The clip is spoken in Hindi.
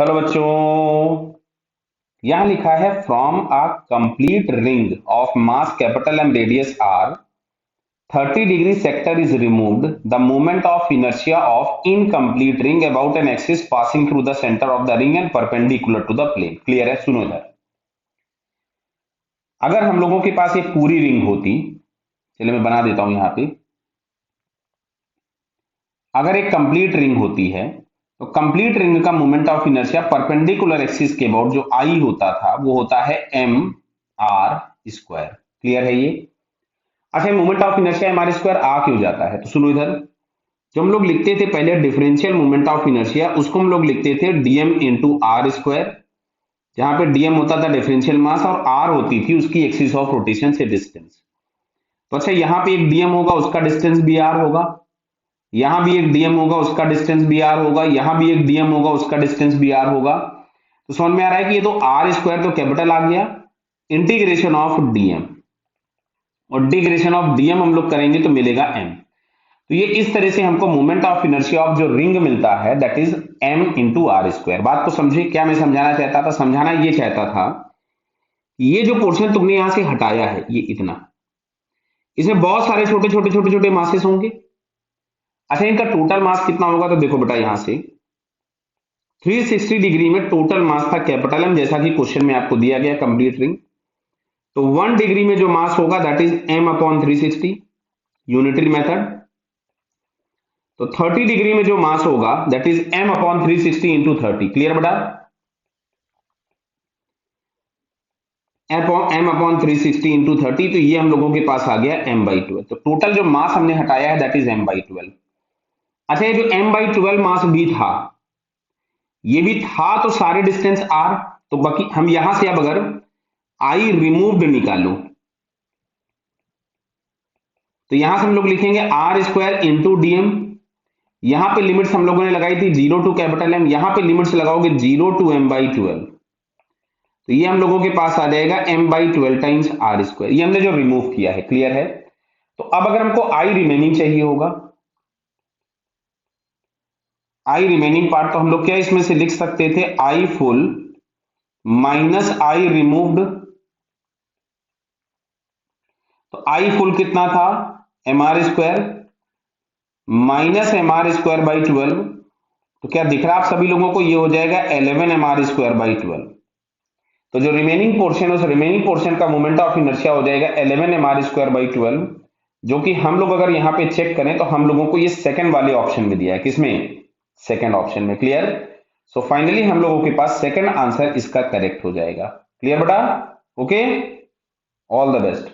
हेलो बच्चों, यहां लिखा है from a complete ring of mass capital M radius R 30 degree sector is removed the moment of inertia of incomplete ring about an axis passing through the centre of the ring and perpendicular to the plane. Clear है? सुनो इधर। अगर हम लोगों के पास एक पूरी रिंग होती, चलिए मैं बना देता हूं यहां पे। अगर एक कंप्लीट रिंग होती है तो कंप्लीट रिंग का moment of inertia perpendicular axis के अबाउट जो आई होता था वो होता है एम आर स्क्वायर। क्लियर है ये? अच्छा, moment of inertia M R square आ क्यों जाता है? तो सुनो इधर। जो हम लोग लिखते थे पहले डिफरेंशियल मोमेंट ऑफ इनर्शिया, उसको हम लोग लिखते थे डीएम इंटू आर स्क्वायर, जहां पे डीएम होता था डिफरेंशियल मास और आर होती थी उसकी एक्सिस ऑफ रोटेशन से डिस्टेंस। तो अच्छा, यहां पे एक डीएम होगा, उसका डिस्टेंस भी आर होगा, यहां भी एक डीएम होगा, उसका डिस्टेंस भी आर होगा, यहां भी एक डीएम होगा, उसका डिस्टेंस भी आर होगा। तो समझ में आ रहा है कि ये तो आर स्क्वायर तो कैपिटल आ गया, इंटीग्रेशन ऑफ डीएम, और इंटीग्रेशन ऑफ डीएम हम लोग करेंगे तो मिलेगा एम। तो ये इस तरह से हमको मोमेंट ऑफ इनर्शिया ऑफ जो रिंग मिलता है that is M into R square. बात को समझिए, क्या मैं समझाना चाहता था? समझाना ये चाहता था कि ये जो पोर्शन तुमने यहां से हटाया है, ये इतना, इसमें बहुत सारे छोटे छोटे छोटे छोटे मासेस होंगे। अच्छा, इनका टोटल मास कितना होगा? तो देखो बेटा, यहां से 360 डिग्री में टोटल मास था कैपिटल एम, जैसा कि क्वेश्चन में आपको दिया गया कंप्लीट रिंग। तो 1 डिग्री में जो मास होगा that is M upon 360, unitary method. तो 30 डिग्री में जो मास होगा that is M upon 360 into 30। Clear बेटा? एम अपॉन 360 इंटू 30, तो ये हम लोगों के पास आ गया एम बाई 12। तो टोटल जो मास हमने हटाया है दैट इज एम बाई 12। अच्छा, ये जो एम बाई 12 मास भी था, ये भी था तो सारे डिस्टेंस आर, तो बाकी हम यहां से अब अगर आई रिमूव्ड निकालो तो यहां से हम लोग लिखेंगे आर स्क्वायर इंटू डीएम। यहां पे लिमिट्स हम लोगों ने लगाई थी 0 टू कैपिटल एम, यहां पे लिमिट्स लगाओगे 0 टू एम बाई 12, तो ये हम लोगों के पास आ जाएगा M by 12 times R square. ये हमने जो रिमूव किया है। क्लियर है? तो अब अगर हमको आई रिमेनिंग चाहिए होगा, आई रिमेनिंग पार्ट, तो हम लोग क्या इसमें से लिख सकते थे? I full minus I removed. तो आई फुल कितना था? M R square minus M R square by 12। तो क्या दिख रहा है आप सभी लोगों को? ये हो जाएगा 11 एम आर स्क्वायर बाई 12। तो जो रिमेनिंग पोर्शन है उस रिमेनिंग पोर्शन का मोमेंट ऑफ इनर्शिया हो जाएगा 11 एम आर स्क्वायर बाई 12, जो कि हम लोग अगर यहां पे चेक करें तो हम लोगों को ये सेकंड वाले ऑप्शन में दिया है। किसमें? सेकंड ऑप्शन में। क्लियर? सो फाइनली हम लोगों के पास सेकंड आंसर इसका करेक्ट हो जाएगा। क्लियर बेटा? Okay, all the best.